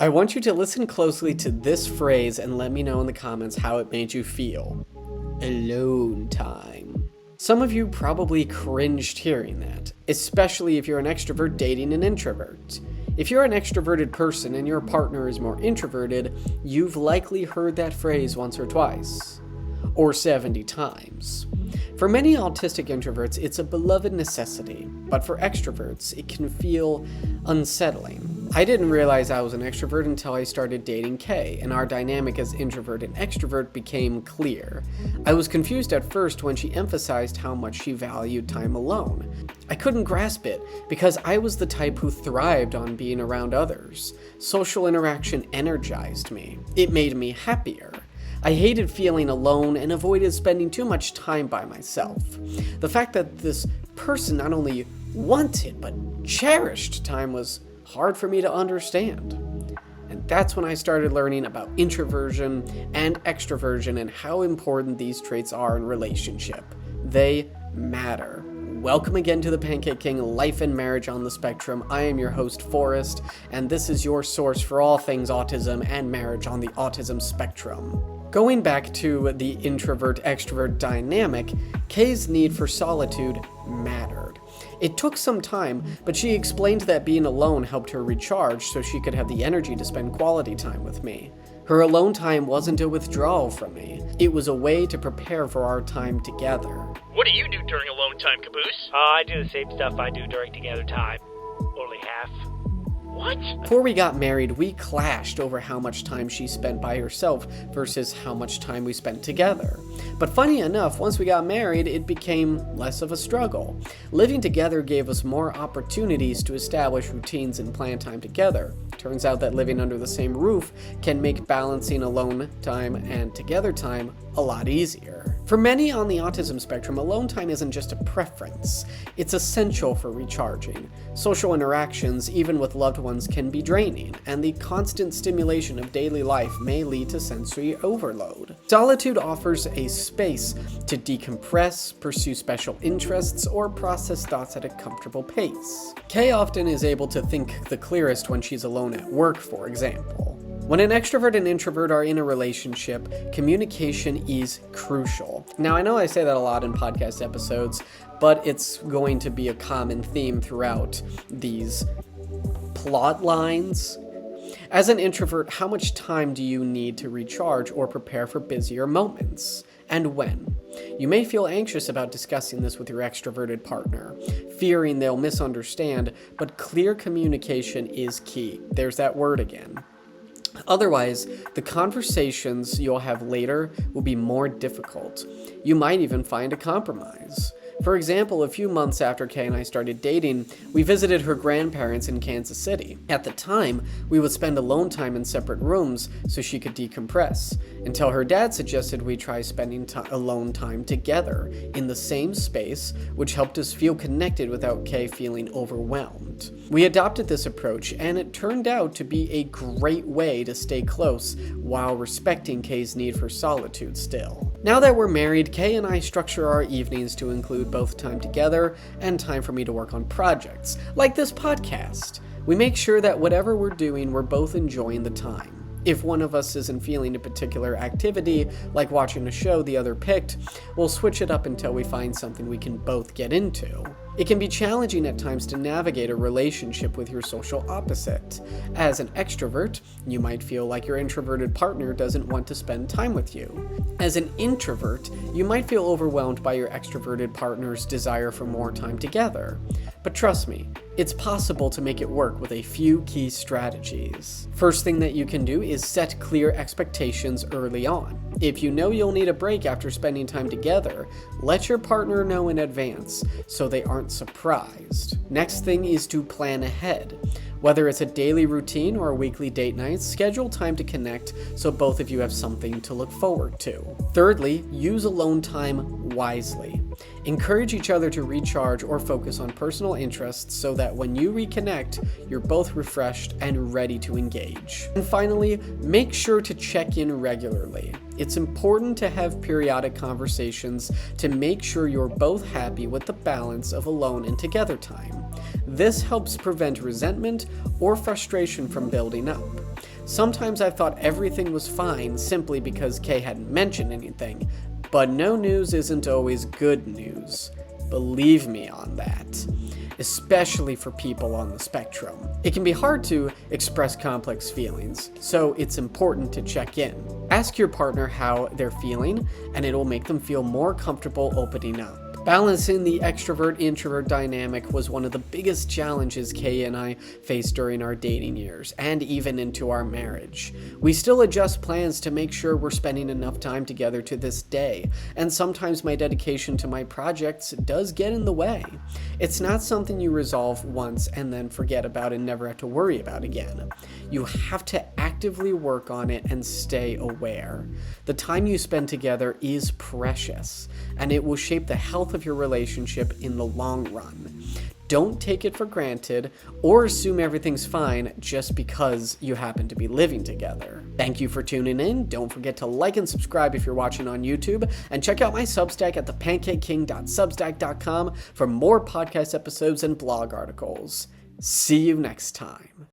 I want you to listen closely to this phrase and let me know in the comments how it made you feel. Alone time. Some of you probably cringed hearing that, especially if you're an extrovert dating an introvert. If you're an extroverted person and your partner is more introverted, you've likely heard that phrase once or twice. Or 70 times. For many autistic introverts, it's a beloved necessity, but for extroverts, it can feel unsettling. I didn't realize I was an extrovert until I started dating Kay, and our dynamic as introvert and extrovert became clear. I was confused at first when she emphasized how much she valued time alone. I couldn't grasp it because I was the type who thrived on being around others. Social interaction energized me. It made me happier. I hated feeling alone and avoided spending too much time by myself. The fact that this person not only wanted but cherished time was hard for me to understand. And that's when I started learning about introversion and extroversion and how important these traits are in relationship. They matter. Welcome again to the Pancake King Life and Marriage on the Spectrum. I am your host, Forrest, and this is your source for all things autism and marriage on the autism spectrum. Going back to the introvert-extrovert dynamic, Kay's need for solitude mattered. It took some time, but she explained that being alone helped her recharge so she could have the energy to spend quality time with me. Her alone time wasn't a withdrawal from me. It was a way to prepare for our time together. What do you do during alone time, Caboose? I do the same stuff I do during together time. Only half. What? Before we got married, we clashed over how much time she spent by herself versus how much time we spent together. But funny enough, once we got married, it became less of a struggle. Living together gave us more opportunities to establish routines and plan time together. Turns out that living under the same roof can make balancing alone time and together time a lot easier. For many on the autism spectrum, alone time isn't just a preference. It's essential for recharging. Social interactions, even with loved ones, can be draining, and the constant stimulation of daily life may lead to sensory overload. Solitude offers a space to decompress, pursue special interests, or process thoughts at a comfortable pace. Kay often is able to think the clearest when she's alone at work, for example. When an extrovert and introvert are in a relationship, communication is crucial. Now, I know I say that a lot in podcast episodes, but it's going to be a common theme throughout these plot lines. As an introvert, how much time do you need to recharge or prepare for busier moments? And when? You may feel anxious about discussing this with your extroverted partner, fearing they'll misunderstand, but clear communication is key. There's that word again. Otherwise, the conversations you'll have later will be more difficult. You might even find a compromise. For example, a few months after Kay and I started dating, we visited her grandparents in Kansas City. At the time, we would spend alone time in separate rooms so she could decompress, until her dad suggested we try spending alone time together in the same space, which helped us feel connected without Kay feeling overwhelmed. We adopted this approach, and it turned out to be a great way to stay close while respecting Kay's need for solitude still. Now that we're married, Kay and I structure our evenings to include both time together and time for me to work on projects, like this podcast. We make sure that whatever we're doing, we're both enjoying the time. If one of us isn't feeling a particular activity, like watching a show the other picked, we'll switch it up until we find something we can both get into. It can be challenging at times to navigate a relationship with your social opposite. As an extrovert, you might feel like your introverted partner doesn't want to spend time with you. As an introvert, you might feel overwhelmed by your extroverted partner's desire for more time together. But trust me, it's possible to make it work with a few key strategies. First thing that you can do is set clear expectations early on. If you know you'll need a break after spending time together, let your partner know in advance so they aren't surprised. Next thing is to plan ahead. Whether it's a daily routine or a weekly date night, schedule time to connect so both of you have something to look forward to. Thirdly, use alone time wisely. Encourage each other to recharge or focus on personal interests so that when you reconnect, you're both refreshed and ready to engage. And finally, make sure to check in regularly. It's important to have periodic conversations to make sure you're both happy with the balance of alone and together time. This helps prevent resentment or frustration from building up. Sometimes I've thought everything was fine simply because Kay hadn't mentioned anything, but no news isn't always good news. Believe me on that. Especially for people on the spectrum. It can be hard to express complex feelings, so it's important to check in. Ask your partner how they're feeling, and it'll make them feel more comfortable opening up. Balancing the extrovert-introvert dynamic was one of the biggest challenges Kay and I faced during our dating years, and even into our marriage. We still adjust plans to make sure we're spending enough time together to this day, and sometimes my dedication to my projects does get in the way. It's not something you resolve once and then forget about and never have to worry about again. You have to actively work on it and stay aware. The time you spend together is precious, and it will shape the health of your relationship in the long run. Don't take it for granted or assume everything's fine just because you happen to be living together. Thank you for tuning in. Don't forget to like and subscribe if you're watching on YouTube, and check out my Substack at thepancakeking.substack.com for more podcast episodes and blog articles. See you next time.